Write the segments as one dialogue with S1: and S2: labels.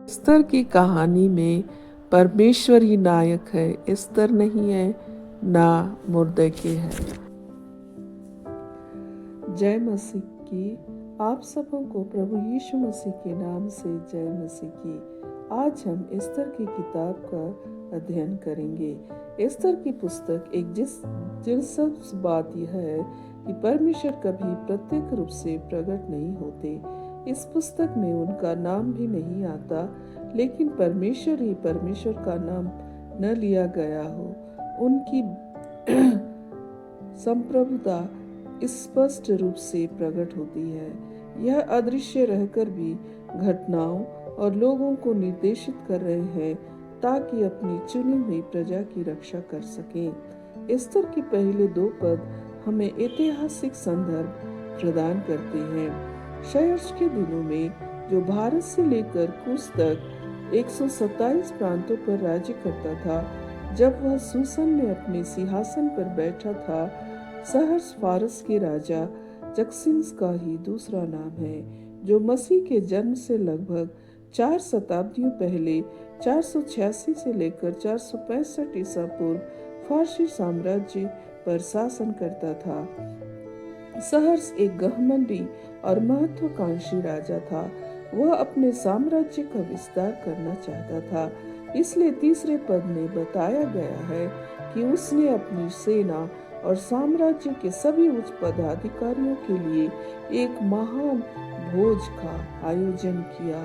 S1: एस्तर की कहानी में परमेश्वर ही नायक है, एस्तर नहीं है, ना मुर्दके है। जय मसीह की आप सबों को प्रभु यीशु मसीह के नाम से जय मसीह की। आज हम एस्तर की किताब का अध्ययन करेंगे। एस्तर की पुस्तक एक दिलचस्प बात यह है कि परमेश्वर कभी प्रत्यक्ष रूप से प्रकट नहीं होते। इस पुस्तक में उनका नाम भी नहीं आता, लेकिन परमेश्वर ही परमेश्वर का नाम न लिया गया हो। उनकी संप्रभुता स्पष्ट रूप से प्रकट होती है। यह अदृश्य रहकर भी घटनाओं और लोगों को निर्देशित कर रहे हैं ताकि अपनी चुनी हुई प्रजा की रक्षा कर सकें। एस्तर के पहले 2 पद हमें ऐतिहासिक संदर्भ प्रदान करते हैं। क्षयर्ष के दिनों में, जो भारत से लेकर कुश तक 127 प्रांतों पर राज्य करता था, जब वह सूसन में अपने सिंहासन पर बैठा था, सहर्ष फारस के राजा जक्सिंस का ही दूसरा नाम है, जो मसीह के जन्म से लगभग 4 शताब्दियों पहले 486 से लेकर 465 ईसा पूर्व फारसी साम्राज्य पर शासन करता था। सहर्ष एक घमंडी और महत्वाकांक्षी राजा था। वह अपने साम्राज्य का विस्तार करना चाहता था, इसलिए तीसरे पद में बताया गया है कि उसने अपनी सेना और साम्राज्य के सभी उच्च पदाधिकारियों के लिए एक महान भोज का आयोजन किया।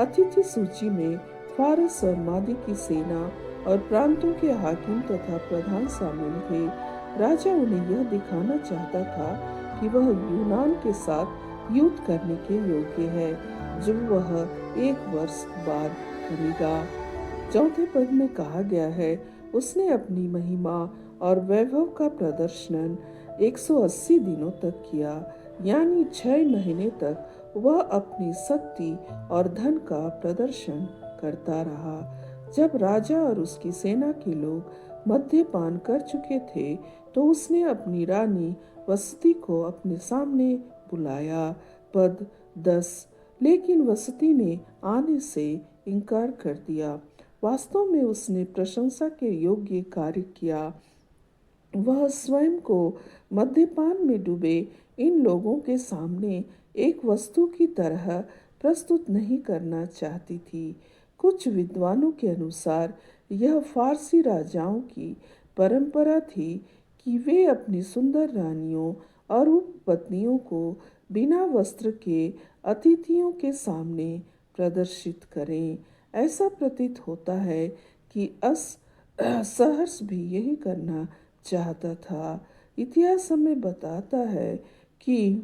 S1: अतिथि सूची में फारस और मादी की सेना और प्रांतों के हाकिम तथा प्रधान शामिल थे। राजा उन्हें यह दिखाना चाहता था कि वह यूनान के साथ युद्ध करने के योग्य है, जो वह 1 वर्ष बाद करेगा। चौथे पद में कहा गया है, उसने अपनी महिमा और वैभव का प्रदर्शन 180 दिनों तक किया, यानी 6 महीने तक वह अपनी शक्ति और धन का प्रदर्शन करता रहा। जब राजा और उसकी सेना के लोग मद्यपान कर चुके थे, तो उसने अपनी रानी वसती को अपने सामने बुलाया। पद 10, लेकिन वसती ने आने से इनकार कर दिया। वास्तव में उसने प्रशंसा के योग्य कार्य किया। वह स्वयं को मद्यपान में डूबे इन लोगों के सामने एक वस्तु की तरह प्रस्तुत नहीं करना चाहती थी। कुछ विद्वानों के अनुसार यह फारसी राजाओं की परंपरा थी कि वे अपनी सुंदर रानियों और उपपत्नियों को बिना वस्त्र के अतिथियों के सामने प्रदर्शित करें। ऐसा प्रतीत होता है कि सहर्ष भी यही करना चाहता था। इतिहास हमें बताता है कि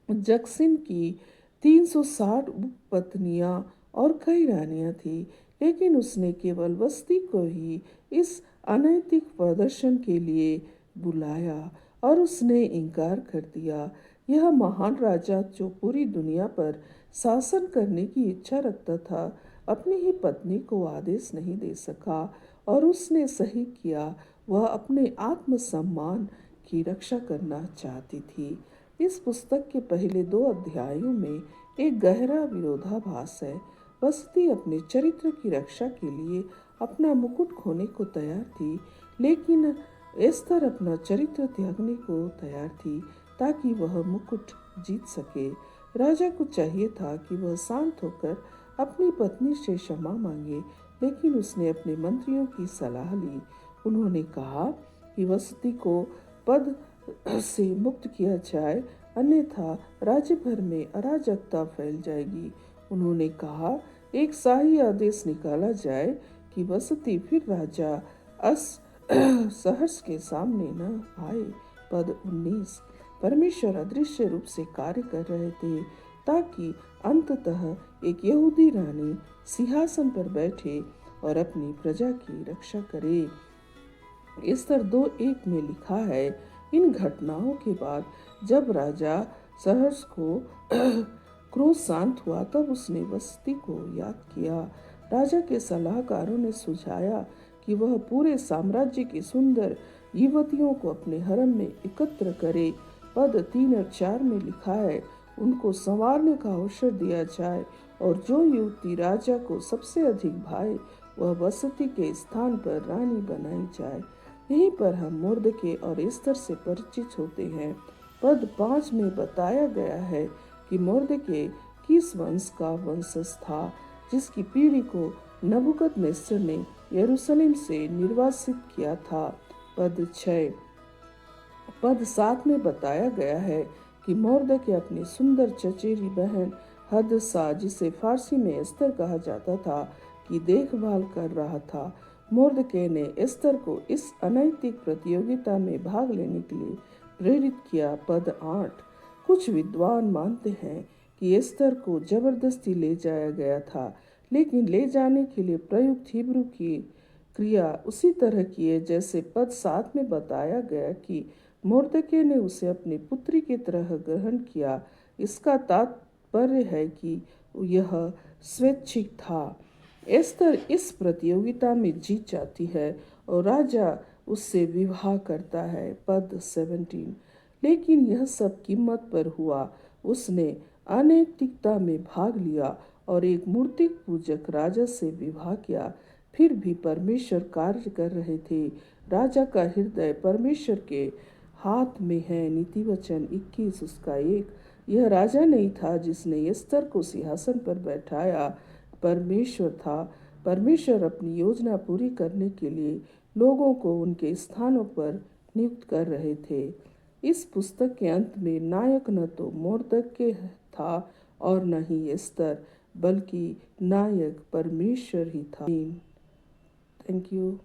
S1: जक्सिन की 360 उपपत्नियां और कई रानियां थी, लेकिन उसने केवल वस्ती को ही इस अनैतिक प्रदर्शन के लिए बुलाया और उसने इनकार कर दिया। यह महान राजा, जो पूरी दुनिया पर शासन करने की इच्छा रखता था, अपनी ही पत्नी को आदेश नहीं दे सका, और उसने सही किया। वह अपने आत्मसम्मान की रक्षा करना चाहती थी। इस पुस्तक के पहले 2 अध्यायों में एक गहरा विरोधाभास है। वसती अपने चरित्र की रक्षा के लिए अपना मुकुट खोने को तैयार थी, लेकिन एस्तर अपना चरित्र त्यागने को तैयार थी ताकि वह मुकुट जीत सके। राजा को चाहिए था कि वह शांत होकर अपनी पत्नी से क्षमा मांगे, लेकिन उसने अपने मंत्रियों की सलाह ली। उन्होंने कहा कि वसती को पद से मुक्त किया जाए, अन्यथा राज्य भर में अराजकता फैल जाएगी। उन्होंने कहा एक शाही आदेश निकाला जाए कि वसती फिर राजा सहर्ष के सामने न आए। पद 19, परमेश्वर अदृश्य रूप से कार्य कर रहे थे ताकि अंततः एक यहूदी रानी सिंहासन पर बैठे और अपनी प्रजा की रक्षा करे। एस्तर 2:1 में लिखा है, इन घटनाओं के बाद जब राजा सहर्ष को क्रोध शांत हुआ, तब उसने वसती को याद किया। राजा के सलाहकारों ने सुझाया कि वह पूरे साम्राज्य की सुंदर युवतियों को अपने हरम में एकत्र करे। पद 3 और 4 में लिखा है, उनको संवारने का अवसर दिया जाए और जो युवती राजा को सबसे अधिक भाए वह वसति के स्थान पर रानी बनाई जाए। यहीं पर हम मुर्दके और एस्तर से परिचित होते हैं। पद 5 में बताया गया है कि मुर्दके किस वंश का वंशज था जिसकी पीढ़ी को नबूकदनेस्सर ने यरूशलेम से निर्वासित किया था। पद 7 में बताया गया है कि मोर्दके अपनी सुंदर चचेरी बहन हदसा, जिसे फारसी में एस्तर कहा जाता था, की देखभाल कर रहा था। मोर्दके ने एस्तर को इस अनैतिक प्रतियोगिता में भाग लेने के लिए प्रेरित किया। पद 8 कुछ विद्वान मानते हैं कि एस्तर को जबरदस्ती ले जाया गया था, लेकिन ले जाने के लिए प्रयुक्त हिब्रू की क्रिया उसी तरह की है जैसे पद 7 में बताया गया कि मोर्दके ने उसे अपनी पुत्री की तरह ग्रहण किया। इसका तात्पर्य है कि यह स्वैच्छिक था। एस्तर इस प्रतियोगिता में जीत जाती है और राजा उससे विवाह करता है। पद 17 लेकिन यह सब कीमत पर हुआ। उसने अनैतिकता में भाग लिया और एक मूर्ति पूजक राजा से विवाह किया। फिर भी परमेश्वर कार्य कर रहे थे। राजा का हृदय परमेश्वर के हाथ में है। नीतिवचन 21 उसका 1। यह राजा नहीं था जिसने एस्तर को सिंहासन पर बैठाया, परमेश्वर था। परमेश्वर अपनी योजना पूरी करने के लिए लोगों को उनके स्थानों पर नियुक्त कर रहे थे। इस पुस्तक के अंत में नायक न तो मोर्दके था और न ही एस्तर, बल्कि नायक परमेश्वर ही था। Thank you.